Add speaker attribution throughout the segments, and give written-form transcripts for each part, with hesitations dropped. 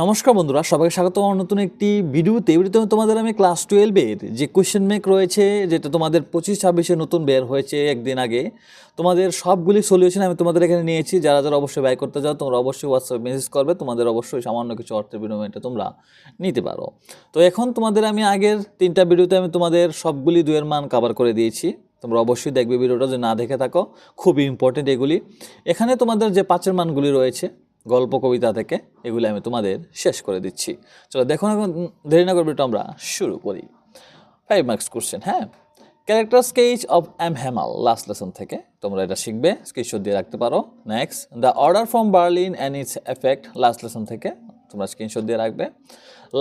Speaker 1: নমস্কার বন্ধুরা, সবাইকে স্বাগত আমার নতুন একটি ভিডিওতে। তোমাদের আমি ক্লাস 12-এর যে কোয়েশ্চেন ব্যাংক রয়েছে, যেটা তোমাদের 25-26-এ নতুন বের হয়েছে একদিন আগে, তোমাদের সবগুলি সলিউশন আমি তোমাদের এখানে নিয়েছি। যারা যারা অবশ্যই ব্যয় করতে যাও তোমরা অবশ্যই হোয়াটসঅ্যাপে মেসেজ করবে, তোমাদের অবশ্যই সামান্য কিছু অর্থের বিনিময়ে তোমরা নিতে পারো। তো এখন তোমাদের আমি আগের 3টা ভিডিওতে আমি তোমাদের সবগুলি 2-এর মান কভার করে দিয়েছি। তোমরা অবশ্যই দেখবে ভিডিওটা, যদি না দেখে থাকো খুবই ইম্পর্টেন্ট এগুলি। এখানে তোমাদের যে 5-এর মানগুলি রয়েছে গল্প কবিতা থেকে, এগুলি আমি তোমাদের শেষ করে দিচ্ছি। চলো দেখো, এখন দেরি না করবে, আমরা শুরু করি। 5 মার্কস কোশ্চেন। হ্যাঁ, character sketch of M Hamel last lesson থেকে তোমরা এটা শিখবে, স্ক্রিনশট দিয়ে রাখতে পারো। Next, the order from Berlin and its effect last lesson থেকে তোমরা স্ক্রিনশট দিয়ে রাখবে।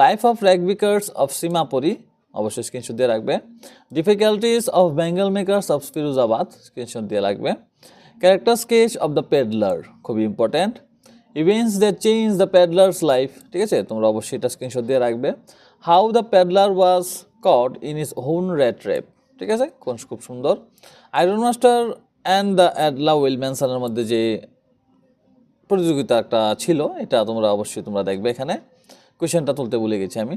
Speaker 1: Life of ragpickers of Seemapuri অবশ্যই স্ক্রিনশট দিয়ে রাখবে। Difficulties of bangle makers of Firozabad screenshot দিয়ে রাখবে। Character sketch of the peddler খুবই important. Events that change the peddler's life, ঠিক আছে, তোমরা অবশ্যই এটা স্ক্রিনশট দিয়ে রাখবে। How the paddler was caught in his own red trap, ঠিক আছে, খুব সুন্দর। আয়রন মাস্টার অ্যান্ড দ্য অ্যাডলা উইলম্যানসনের মধ্যে যে প্রতিযোগিতা একটা ছিল, এটা তোমরা অবশ্যই তোমরা দেখবে। এখানে কোয়েশ্চেনটা তুলতে ভুলে গেছি আমি।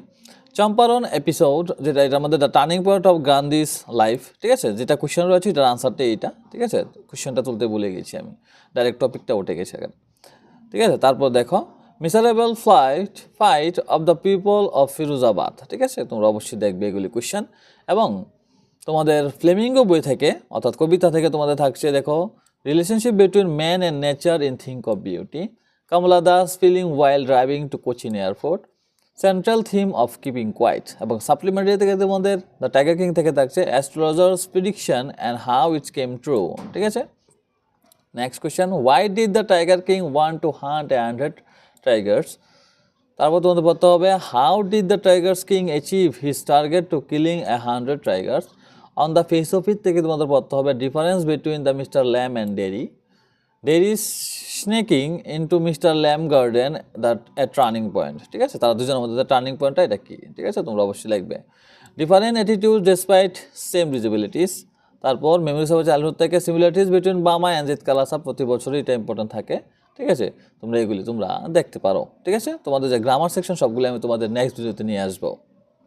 Speaker 1: চম্পারন এপিসোড, যেটা এটা আমাদের the turning point of Gandhi's life, ঠিক আছে, যেটা কোয়েশ্চেন রয়েছে এটার আনসারটা এইটা, ঠিক আছে, কোয়েশ্চেনটা তুলতে ভুলে গেছি আমি, ডাইরেক্ট টপিকটা উঠে গেছে এখানে, ঠিক আছে। তারপর দেখো, miserable fight of the people of Firozabad, ঠিক আছে, তোমরা অবশ্যই দেখবে এগুলি কোয়েশ্চেন। এবং তোমাদের ফ্লেমিঙ্গো বই থেকে অর্থাৎ কবিতা থেকে তোমাদের থাকছে, দেখো, relationship between man and nature in think of beauty, Kamala Das feeling while driving to Cochin airport, central theme of keeping quiet. এবং সাপ্লিমেন্টারি থেকে তোমাদের দ্য টাইগার কিং থেকে থাকছে astrologers prediction and how it's came true, ঠিক আছে। Next question, why did the tiger king want to hunt 100 tigers. তারপর তোমাদের বলতে হবে, how did the tigers king achieve his target to killing 100 tigers. On the face of it থেকে তোমাদের বলতে হবে, difference between the mister Lamb and Derry, Derry sneaking into mister Lamb garden that a turning point, ঠিক আছে, তারা দুজনের মধ্যে turning পয়েন্টটা এটা কি, ঠিক আছে, তোমরা অবশ্যই লিখবে। Different attitude despite same disabilities. তারপর মেমোরিজ অফ চাইল্ডহুড থেকে সিমিলারিটিস বিটুইন বামা অ্যান্ড জিত কালাসা, প্রতি বছরই এটা ইম্পর্টেন্ট থাকে, ঠিক আছে, তোমরা এগুলি তোমরা দেখতে পারো, ঠিক আছে। তোমাদের যে গ্রামার সেকশন সবগুলো আমি তোমাদের নেক্সট ভিডিওতে নিয়ে আসবো।